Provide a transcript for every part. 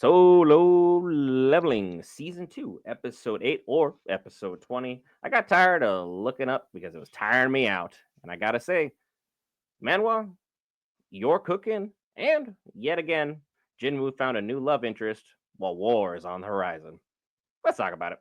Solo Leveling Season 2, Episode 8 or Episode 20. I got tired of looking up because it was tiring me out. And I gotta say, Manwa, you're cooking. And yet again, Jin-Woo found a new love interest while war is on the horizon. Let's talk about it.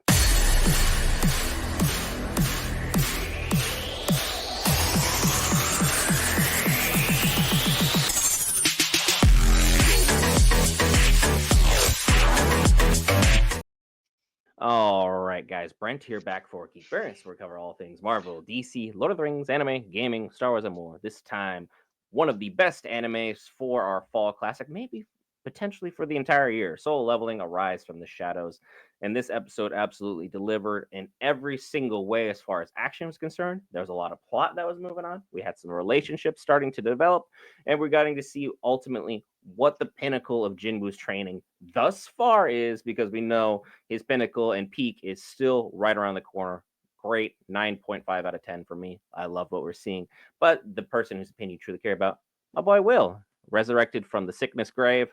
All right, guys. Brent here back for Geek, where we cover all things Marvel, DC, Lord of the Rings, anime, gaming, Star Wars, and more. This time, one of the best animes for our fall classic, maybe potentially for the entire year. Soul Leveling: Arise from the Shadows. And this episode absolutely delivered in every single way as far as action was concerned. There was a lot of plot that was moving on. We had some relationships starting to develop, and we're getting to see ultimately what the pinnacle of Jinwoo's training thus far is, because we know his pinnacle and peak is still right around the corner. Great 9.5 out of 10 for me. I love what we're seeing. But the person whose opinion you truly care about, my boy Will, resurrected from the sickness grave.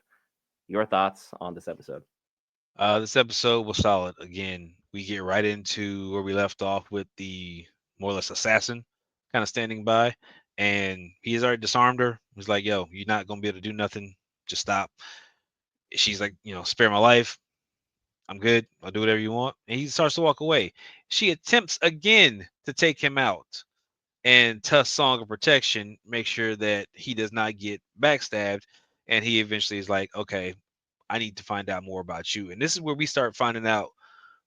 Your thoughts on this episode? This episode was solid. Again, we get right into where we left off with the more or less assassin kind of standing by, and he's already disarmed her. He's like, "Yo, you're not gonna be able to do nothing. Just stop." She's like, "Spare my life. I'm good. I'll do whatever you want." And he starts to walk away. She attempts again to take him out, and Tusk's song of protection makes sure that he does not get backstabbed. And he eventually is like, "Okay, I need to find out more about you." And this is where we start finding out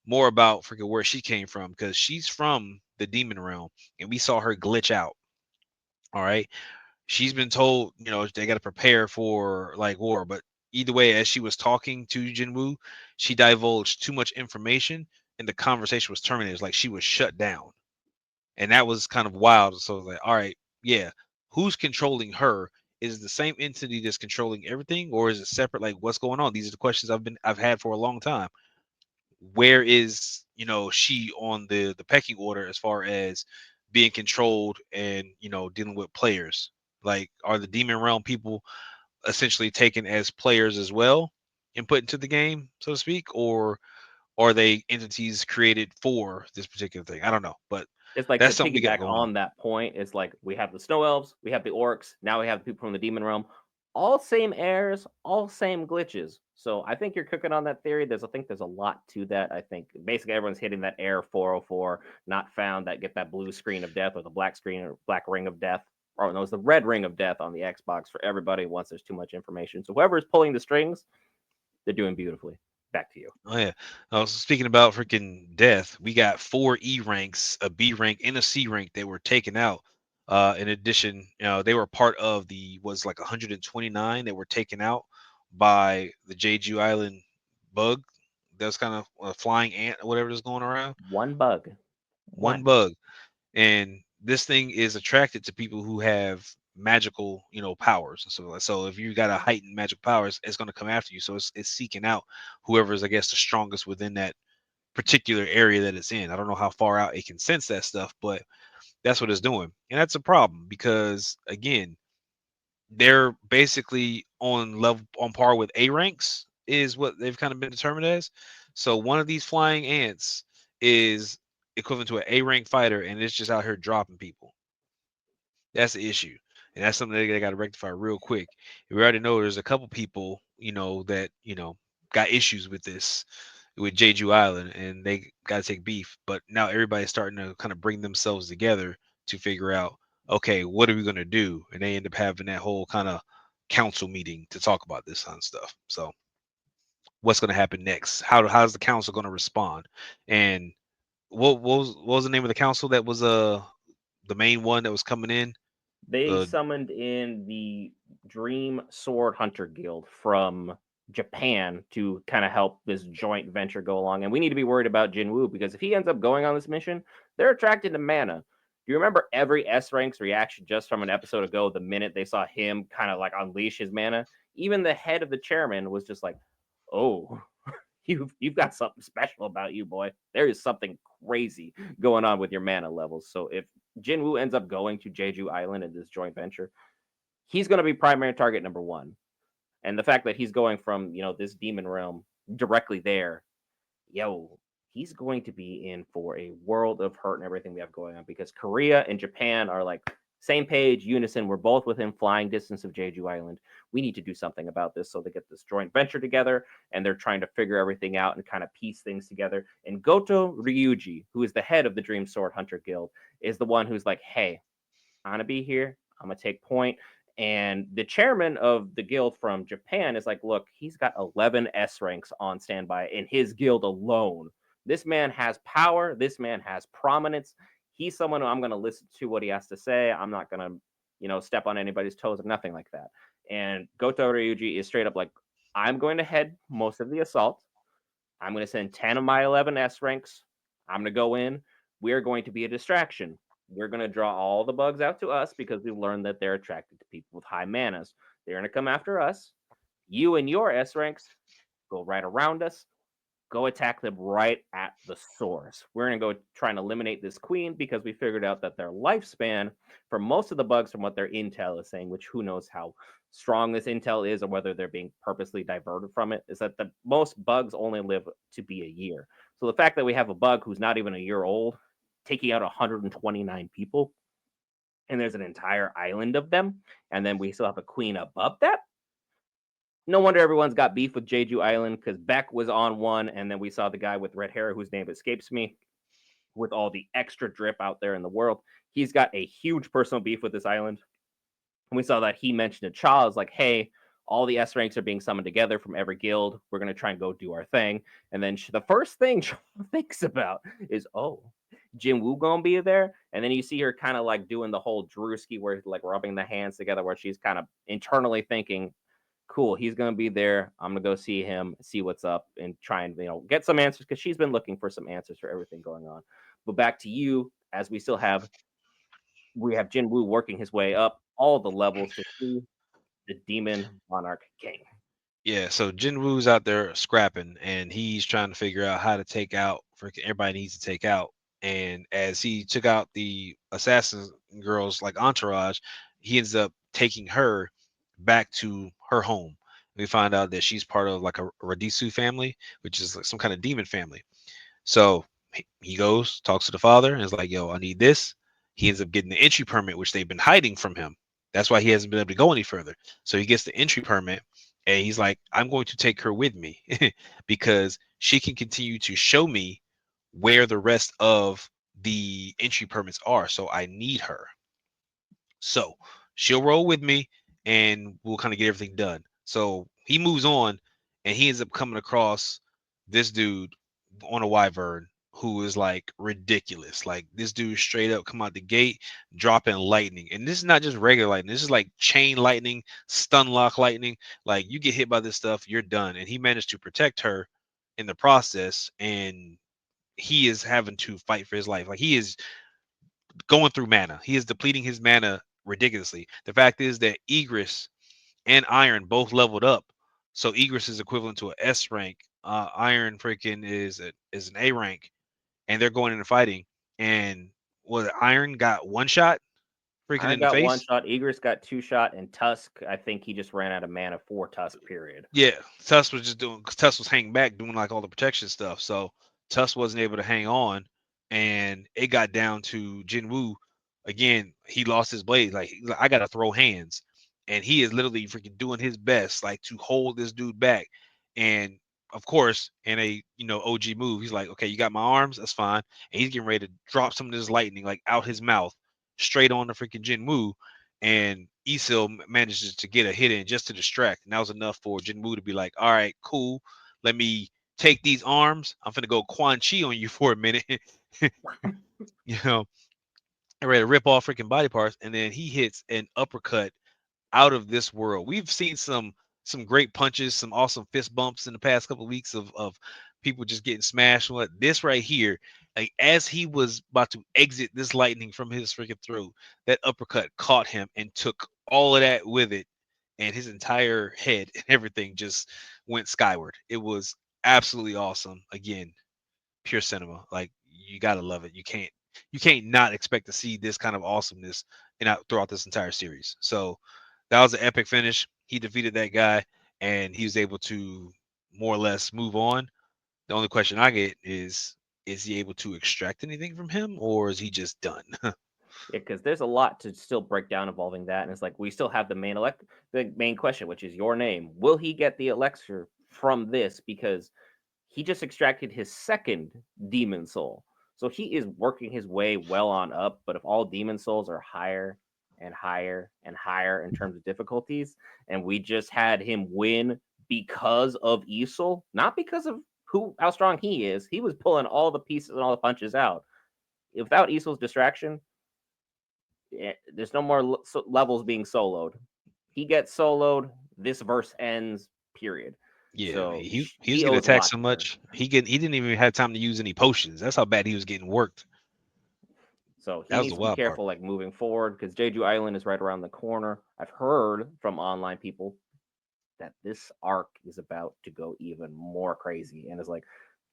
more about freaking where she came from, because she's from the demon realm, and we saw her glitch out. All right, she's been told, they got to prepare for like war, but either way, as she was talking to Jinwoo, she divulged too much information, and the conversation was terminated. It's like she was shut down, and that was kind of wild. So I was like, all right, yeah, who's controlling her? Is it the same entity that's controlling everything, or is it separate? Like, what's going on? These are the questions I've had for a long time. Where is she on the pecking order as far as being controlled and dealing with players? Like, are the demon realm people essentially taken as players as well and put into the game, so to speak, or are they entities created for this particular thing? I don't know, but It's like, to that's something we got piggyback going on. on that point, it's like we have the snow elves, we have the orcs, now we have the people from the demon realm. All same airs, all same glitches. So I think you're cooking on that theory. I think there's a lot to that. I think basically everyone's hitting that air 404, not found, that get that blue screen of death or the black screen or black ring of death. Or no, it's the red ring of death on the Xbox for everybody once there's too much information. So whoever is pulling the strings, they're doing beautifully. Back to you. Oh yeah. Speaking about freaking death, we got four E ranks, a B rank, and a C rank that were taken out. In addition, they were part of the was like 129 that were taken out by the Jeju Island bug. That's kind of a flying ant or whatever is going around. One bug. One One. bug, and this thing is attracted to people who have magical, powers. So if you got a heightened magic powers, it's going to come after you. So it's seeking out whoever is, I guess, the strongest within that particular area that it's in. I don't know how far out it can sense that stuff, but that's what it's doing. And that's a problem because, again, they're basically on par with A ranks is what they've kind of been determined as. So one of these flying ants is equivalent to an A rank fighter, and it's just out here dropping people. That's the issue, and that's something they got to rectify real quick. We already know there's a couple people, that got issues with this with Jeju Island, and they got to take beef. But now everybody's starting to kind of bring themselves together to figure out, okay, what are we gonna do? And they end up having that whole kind of council meeting to talk about this kind of stuff. So what's gonna happen next? How's the council gonna respond? And what was the name of the council that was the main one that was coming in? They Uh, summoned in the Dream Sword Hunter Guild from Japan to kind of help this joint venture go along. And we need to be worried about Jin-Woo, because if he ends up going on this mission, they're attracted to mana. Do you remember every S rank's reaction just from an episode ago, the minute they saw him kind of like unleash his mana? Even the head of the chairman was just like, oh, you've got something special about you, boy. There is something crazy going on with your mana levels. So if Jinwoo ends up going to Jeju Island in this joint venture, he's going to be primary target number one. And the fact that he's going from, this demon realm directly there, yo, he's going to be in for a world of hurt and everything we have going on, because Korea and Japan are like same page, unison. We're both within flying distance of Jeju Island. We need to do something about this. So they get this joint venture together, and they're trying to figure everything out and kind of piece things together. And Goto Ryuji, who is the head of the Dream Sword Hunter Guild, is the one who's like, hey, I'm gonna be here. I'm gonna take point. And the chairman of the guild from Japan is like, look, he's got 11 S ranks on standby in his guild alone. This man has power. This man has prominence. He's someone who I'm going to listen to what he has to say. I'm not going to, step on anybody's toes or nothing like that. And Goto Ryuji is straight up like, I'm going to head most of the assault. I'm going to send 10 of my 11 S ranks. I'm going to go in. We're going to be a distraction. We're going to draw all the bugs out to us because we've learned that they're attracted to people with high manas. They're going to come after us. You and your S ranks go right around us. Go attack them right at the source. We're going to go try and eliminate this queen because we figured out that their lifespan for most of the bugs, from what their intel is saying, which who knows how strong this intel is or whether they're being purposely diverted from it, is that the most bugs only live to be a year. So the fact that we have a bug who's not even a year old taking out 129 people, and there's an entire island of them, and then we still have a queen above that, no wonder everyone's got beef with Jeju Island, because Beck was on one, and then we saw the guy with red hair whose name escapes me, with all the extra drip out there in the world. He's got a huge personal beef with this island. And we saw that he mentioned to Cha, like, hey, all the S ranks are being summoned together from every guild. We're going to try and go do our thing. And then the first thing Cha thinks about is, oh, Jin-Woo gonna be there? And then you see her kind of like doing the whole Drewski where like rubbing the hands together, where she's kind of internally thinking, cool, he's gonna be there. I'm gonna go see him, see what's up, and try and get some answers, because she's been looking for some answers for everything going on. But back to you, as we have Jin-Woo working his way up all the levels to see the Demon Monarch King. Yeah, so Jin-Woo's out there scrapping, and he's trying to figure out how to take out freaking everybody needs to take out. And as he took out the assassin girls like entourage, he ends up taking her back to her home. We find out that she's part of like a Radisu family, which is like some kind of demon family. So he goes, talks to the father, and is like, "Yo, I need this." He ends up getting the entry permit, which they've been hiding from him. That's why he hasn't been able to go any further. So he gets the entry permit, and he's like, "I'm going to take her with me because she can continue to show me where the rest of the entry permits are. So I need her." So she'll roll with me and we'll kind of get everything done. So he moves on and he ends up coming across this dude on a wyvern who is like ridiculous. Like this dude straight up come out the gate dropping lightning. And this is not just regular lightning. This is like chain lightning, stun lock lightning. Like you get hit by this stuff, you're done. And he managed to protect her in the process, and he is having to fight for his life. Like he is going through mana. He is depleting his mana ridiculously. The fact is that Egress and Iron both leveled up, so Egress is equivalent to an S rank. Iron freaking is an A rank, and they're going into fighting. And was Iron got one shot freaking Iron in the got one face? shot, Egress got two shot, and Tusk, I think he just ran out of mana for Tusk, period. Yeah, Tusk was just doing. Cause Tusk was hanging back, doing like all the protection stuff. So Tusk wasn't able to hang on, and it got down to Jin-Woo. Again, he lost his blade. Like I gotta throw hands, and he is literally freaking doing his best, like to hold this dude back. And of course, in a OG move, he's like, okay, you got my arms, that's fine. And he's getting ready to drop some of this lightning like out his mouth, straight on the freaking Jin-Woo, and Isil manages to get a hit in just to distract, and that was enough for Jinwoo to be like, "All right, cool. Let me take these arms. I'm gonna go Quan Chi on you for a minute." you know, I'm ready to rip off freaking body parts, and then he hits an uppercut out of this world. We've seen some great punches, some awesome fist bumps in the past couple of weeks of people just getting smashed. What this right here, like as he was about to exit this lightning from his freaking throat, that uppercut caught him and took all of that with it, and his entire head and everything just went skyward. It was absolutely awesome. Again, pure cinema. Like you gotta love it. You can't not expect to see this kind of awesomeness throughout this entire series. So that was an epic finish. He defeated that guy, and he was able to more or less move on. The only question I get is he able to extract anything from him, or is he just done? Yeah, because there's a lot to still break down involving that, and it's like we still have the main question, which is your name. Will he get the elixir from this? Because he just extracted his second demon soul, so he is working his way well on up. But if all demon souls are higher and higher and higher in terms of difficulties, and we just had him win because of Esol, not because of how strong he was pulling all the pieces and all the punches out. Without Esol's distraction, there's no more levels being soloed. He gets soloed. This verse ends. Period. Yeah, I mean, So he was he getting owes a attacked lot so to her. much he didn't even have time to use any potions. That's how bad he was getting worked. So he That was the needs to be wild part. careful, like moving forward, because Jeju Island is right around the corner. I've heard from online people that this arc is about to go even more crazy, and it's like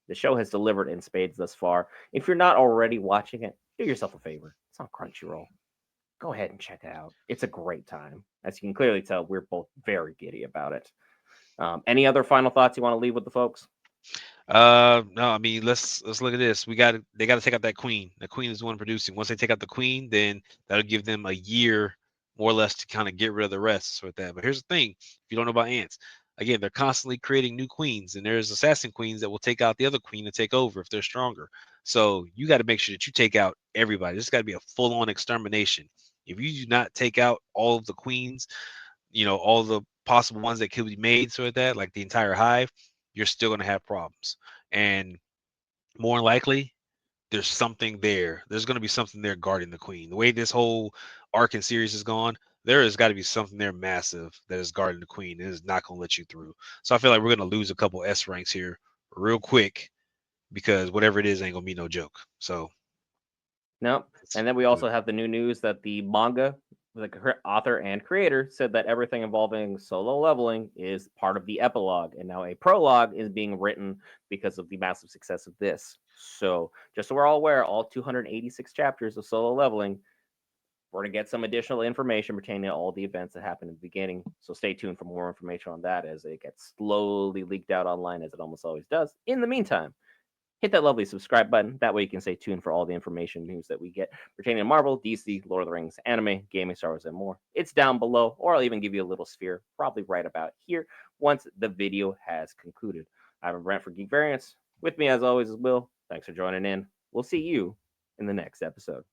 the show has delivered in spades thus far. If you're not already watching it, do yourself a favor. It's on Crunchyroll. Go ahead and check it out. It's a great time. As you can clearly tell, we're both very giddy about it. Any other final thoughts you want to leave with the folks? No, I mean let's look at this. They got to take out that queen. The queen is the one producing. Once they take out the queen, then that'll give them a year more or less to kind of get rid of the rest with that. But here's the thing: if you don't know about ants, again, they're constantly creating new queens, and there's assassin queens that will take out the other queen and take over if they're stronger. So you got to make sure that you take out everybody. This got to be a full-on extermination. If you do not take out all of the queens, all the possible ones that could be made, so that like the entire hive, you're still going to have problems. And more likely, there's something there. There's going to be something there guarding the queen. The way this whole arc and series is gone, there has got to be something there massive that is guarding the queen and is not going to let you through. So I feel like we're going to lose a couple S ranks here real quick because whatever it is ain't going to be no joke. So Nope. it's, And then we also have the new news that the manga, the author and creator, said that everything involving solo leveling is part of the epilogue, and now a prologue is being written because of the massive success of this. So, just so we're all aware, all 286 chapters of solo leveling, we're going to get some additional information pertaining to all the events that happened in the beginning. So, stay tuned for more information on that as it gets slowly leaked out online, as it almost always does. In the meantime, hit that lovely subscribe button. That way you can stay tuned for all the information news that we get pertaining to Marvel, DC, Lord of the Rings, anime, gaming, Star Wars, and more. It's down below, or I'll even give you a little sphere, probably right about here, once the video has concluded. I'm Brent for Geek Variants. With me, as always, is Will. Thanks for joining in. We'll see you in the next episode.